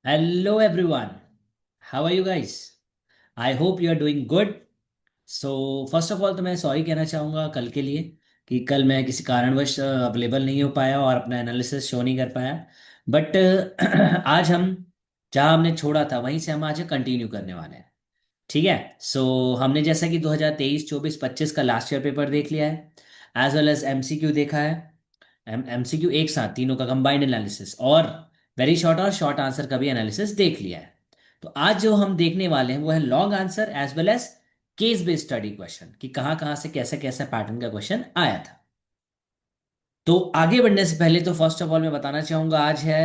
Hello everyone. How are you guys? I hope you are doing good. So first of all तो मैं sorry कहना चाहूँगा कल के लिए कि कल मैं किसी कारणवश अवेलेबल नहीं हो पाया और अपना एनालिसिस शो नहीं कर पाया। बट आज हम जहाँ हमने छोड़ा था वहीं से हम आज कंटिन्यू करने वाले हैं। ठीक है। सो हमने जैसा कि 2023 24 25 का लास्ट ईयर पेपर देख लिया है, एज वेल एज एमसीक्यू देखा है। एमसीक्यू एक साथ तीनों का कंबाइंड एनालिसिस और वेरी शॉर्ट और शॉर्ट आंसर का भी एनालिसिस देख लिया है। तो आज जो हम देखने वाले हैं वो है long answer as well as case based study question कि कहाँ कहाँ से कैसे कैसे पैटर्न का क्वेश्चन आया था। तो आगे बढ़ने से पहले तो फर्स्ट ऑफ ऑल मैं बताना चाहूंगा आज है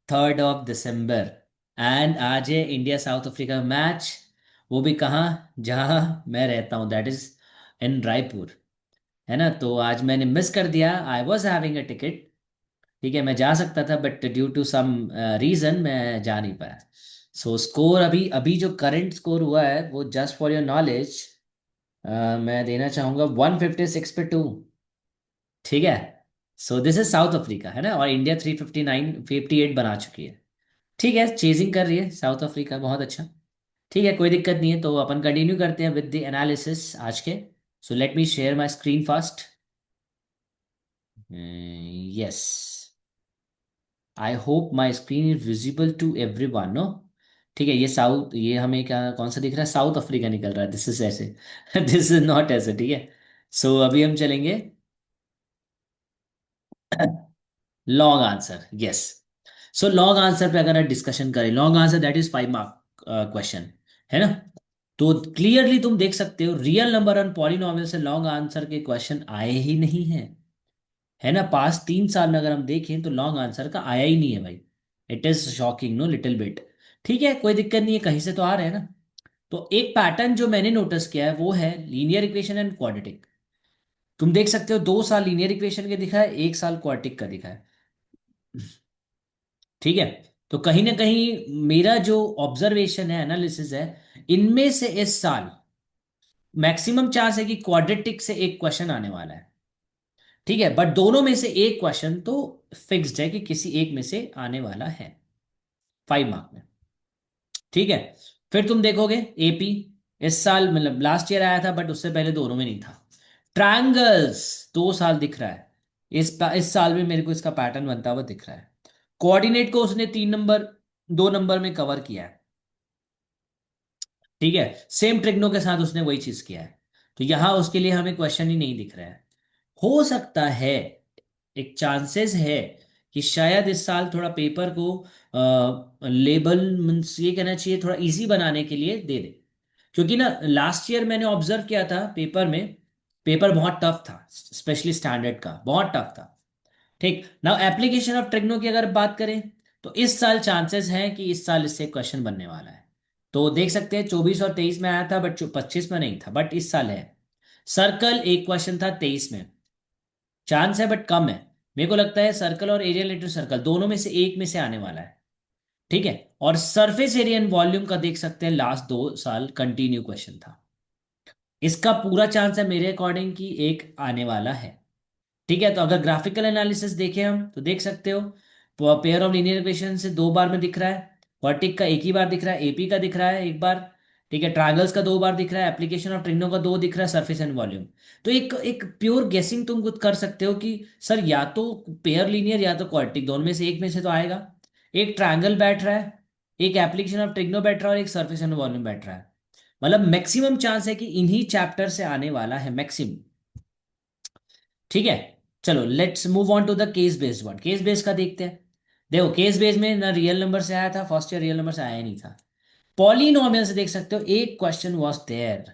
3 दिसंबर एंड आज है इंडिया साउथ अफ्रीका मैच। वो भी कहाँ, जहाँ मैं रहता हूँ, दैट इज इन रायपुर। है ना, तो आज मैंने मिस कर दिया। I was having a ticket. ठीक है, मैं जा सकता था but due to some reason मैं जा नहीं पाया। सो स्कोर अभी अभी जो करंट स्कोर हुआ है वो जस्ट फॉर योर नॉलेज मैं देना चाहूंगा 156 पे 2। ठीक है। So this is south Africa, है ना, और इंडिया 359 58 बना चुकी है। ठीक है, चेजिंग कर रही है साउथ अफ्रीका, बहुत अच्छा। ठीक है, कोई दिक्कत नहीं है, तो अपन कंटिन्यू करते हैं विद द एनालिसिस आज के। So let me share my screen fast. Yes, I hope my screen is visible to every one, no. ठीक है, ये साउथ, ये हमें क्या कौन सा दिख रहा है, साउथ अफ्रीका निकल रहा है, दिस इज ऐसे दिस इज नॉट ऐसे। ठीक है। सो अभी हम चलेंगे long answer. Yes. So long answer पे अगर डिस्कशन करें, long answer that is 5 mark question, है ना। तो क्लियरली तुम देख सकते हो रियल नंबर और पॉलिनोमियल से लॉन्ग आंसर के क्वेश्चन आए ही नहीं है। है ना, पास्ट 3 साल में अगर हम देखें तो लॉन्ग आंसर का आया ही नहीं है भाई। It is shocking, no, little bit. ठीक है, कोई दिक्कत नहीं है, कहीं से तो आ रहे हैं ना। तो एक पैटर्न जो मैंने नोटिस किया है वो है लीनियर इक्वेशन एंड क्वाड्रेटिक। तुम देख सकते हो 2 साल लीनियर इक्वेशन के दिखा है, 1 साल क्वाड्रेटिक का दिखा है। ठीक है। तो कहीं ना कहीं मेरा जो ऑब्जर्वेशन है, एनालिसिस है, इनमें से इस साल मैक्सिमम चांस है कि क्वाड्रेटिक से एक क्वेश्चन आने वाला है। ठीक है, बट दोनों में से एक क्वेश्चन तो फिक्स्ड है कि किसी एक में से आने वाला है 5 मार्क में। ठीक है। फिर तुम देखोगे एपी, इस साल मतलब लास्ट ईयर आया था बट उससे पहले दोनों में नहीं था। ट्रायंगल्स 2 साल दिख रहा है, इस साल भी मेरे को इसका पैटर्न बनता हुआ दिख रहा है। कोऑर्डिनेट को उसने 3 नंबर 2 नंबर में कवर किया है। ठीक है, सेम ट्रिग्नो के साथ उसने वही चीज किया है। तो यहां उसके लिए हमें क्वेश्चन ही नहीं दिख रहा है। हो सकता है, एक चांसेस है कि शायद इस साल थोड़ा पेपर को लेबल मीन्स ये कहना चाहिए थोड़ा इजी बनाने के लिए दे दे। क्योंकि ना लास्ट ईयर मैंने ऑब्जर्व किया था पेपर में, पेपर बहुत टफ था, स्पेशली स्टैंडर्ड का बहुत टफ था। ठीक ना, एप्लीकेशन ऑफ ट्रिग्नो की अगर बात करें तो इस साल चांसेस हैं कि इस साल इससे क्वेश्चन बनने वाला है। तो देख सकते हैं 24 और 23 में आया था बट 25 में नहीं था, बट इस साल है। सर्कल एक क्वेश्चन था 23 में, चांस है बट कम है। मेरे को लगता है सर्कल और एरिया रिलेटेड सर्कल दोनों में से एक में से आने वाला है। ठीक है। और सरफेस एरिया एंड वॉल्यूम का देख सकते हैं लास्ट 2 साल कंटिन्यू क्वेश्चन था। इसका पूरा चांस है मेरे अकॉर्डिंग कि एक आने वाला है। ठीक है, तो अगर ग्राफिकल एनालिसिस देखें हम तो देख सकते हो पेयर ऑफ लीनियर इक्वेशन से 2 बार में दिख रहा है, वर्टिक का एक ही बार दिख रहा है, एपी का दिख रहा है एक बार। ठीक है, ट्रायंगल्स का 2 बार दिख रहा है, एप्लीकेशन ऑफ ट्रिग्नो का 2 दिख रहा है, सरफेस एंड वॉल्यूम। तो एक एक प्योर गेसिंग तुम खुद कर सकते हो कि सर या तो पेयर लीनियर या तो क्वाड्रेटिक, दोनों में से एक में से तो आएगा। एक ट्रायंगल बैठ रहा है, एक एप्लीकेशन ऑफ ट्रिग्नो बैठ रहा है और एक सरफेस एंड वॉल्यूम बैठ रहा है। मतलब मैक्सिमम चांस है कि इन्हीं चैप्टर से आने वाला है मैक्सिमम। ठीक है। चलो let's move on to the case based one. Case based का देखते हैं। देखो केस बेस्ड में ना रियल नंबर से आया था, फर्स्ट ईयर रियल नंबर से आया ही नहीं था। पॉलिनोमियल से देख सकते हो एक question was there,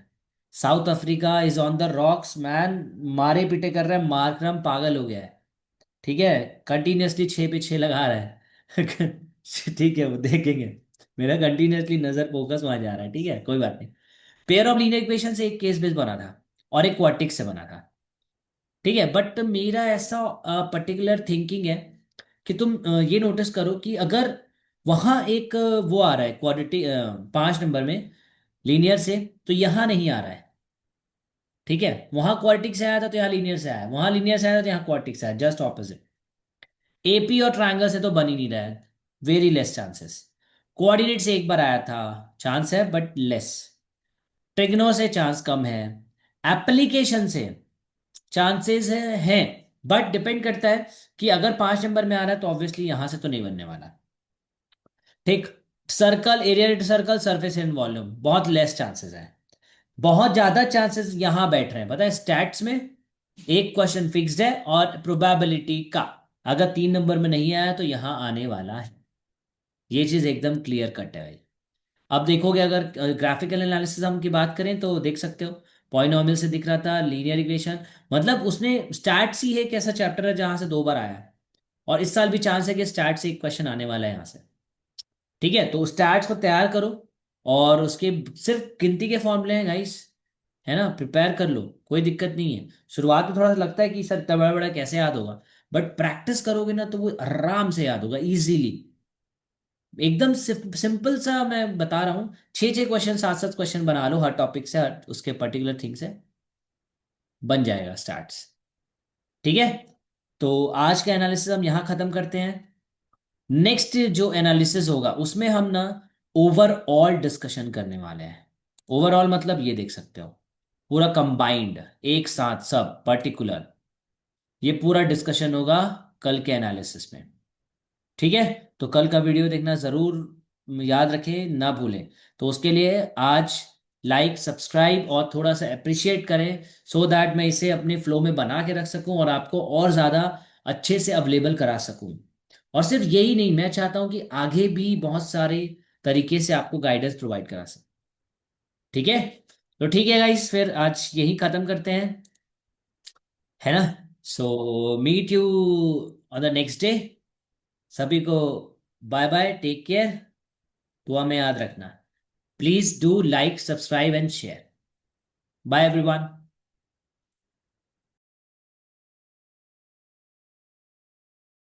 South Africa is on the rocks man, मारे पीटे कर रहा है, मार्करम पागल हो गया है। ठीक है, कंटिन्यूअसली 6 पे 6 लगा रहा है ठीक है, वो देखेंगे। मेरा कंटिन्यूअसली नजर फोकस वहां जा रहा है। ठीक है, कोई बात नहीं। पेयर ऑफ लीनियर इक्वेशन से एक केस बेस्ड बना था और एक क्वाड्रेटिक से बना था। ठीक है, बट मेरा ऐसा पर्टिकुलर थिंकिंग है कि तुम ये नोटिस करो कि अगर वहां एक वो आ रहा है क्वाड्रेटिक 5 नंबर में लीनियर से, तो यहाँ नहीं आ रहा है। ठीक है, वहां क्वाड्रेटिक से आया था तो यहाँ लीनियर से आया, वहां लीनियर से आया था तो यहाँ क्वाड्रेटिक से आया, जस्ट ऑपोजिट। एपी और ट्रायंगल से तो बन ही नहीं रहा है, वेरी लेस चांसेस। कोऑर्डिनेट से एक बार आया था, चांस है बट लेस। ट्रिग्नो से चांस कम है। एप्लीकेशन से चांसेस हैं, बट डिपेंड करता है कि अगर 5 नंबर में आ रहा है तो ऑब्वियसली यहां से तो नहीं बनने वाला। ठीक। Circle, area circle, surface and volume, बहुत लेस चांसेस है। बहुत ज्यादा चांसेस यहां बैठ रहे हैं, पता है स्टैट्स में एक क्वेश्चन फिक्स्ड है, और प्रोबेबिलिटी का अगर 3 नंबर में नहीं आया तो यहां आने वाला है। ये चीज एकदम क्लियर कट है भाई। अब देखोगे, अगर ग्राफिकल एनालिसिस हम की बात करें तो देख सकते हो, पॉलिनॉमियल से दिख रहा था, लीनियर इक्वेशन, मतलब उसने स्टैट्स ही एक ऐसा चैप्टर है जहां से 2 बार आया है। और इस साल भी चांस है कि स्टैट से एक क्वेश्चन आने वाला है यहाँ से। ठीक है, तो स्टैट्स को तैयार करो, और उसके सिर्फ गिनती के फॉर्मूले हैं गाइस, है ना, प्रिपेयर कर लो, कोई दिक्कत नहीं है। शुरुआत में थोड़ा सा लगता है कि सर इतना बड़ा बड़ा कैसे याद होगा, बट प्रैक्टिस करोगे ना तो वो आराम से याद होगा, इजीली। एकदम सिंपल सा मैं बता रहा हूँ, 6 6 क्वेश्चन, 7 7 क्वेश्चन बना लो हर टॉपिक से, हर उसके पर्टिकुलर थिंग से, बन जाएगा स्टार्ट्स। ठीक है, तो आज का एनालिसिस हम यहाँ खत्म करते हैं। नेक्स्ट जो एनालिसिस होगा उसमें हम ना ओवरऑल डिस्कशन करने वाले हैं। ओवरऑल मतलब ये देख सकते हो, पूरा कंबाइंड, एक साथ सब पर्टिकुलर, ये पूरा डिस्कशन होगा कल के एनालिसिस में। ठीक है, तो कल का वीडियो देखना जरूर, याद रखें ना भूलें। तो उसके लिए आज लाइक सब्सक्राइब और थोड़ा सा अप्रिशिएट करें, सो दैट मैं इसे अपने फ्लो में बना के रख सकूं और आपको और ज़्यादा अच्छे से अवेलेबल करा सकूं। और सिर्फ यही नहीं, मैं चाहता हूं कि आगे भी बहुत सारे तरीके से आपको गाइडेंस प्रोवाइड करा सकूं। ठीक है, तो ठीक है गाइस, फिर आज यही खत्म करते हैं, है ना। So meet you on the next day. सभी को बाय बाय, टेक केयर, दुआ में याद रखना। Please do like subscribe and share. Bye everyone.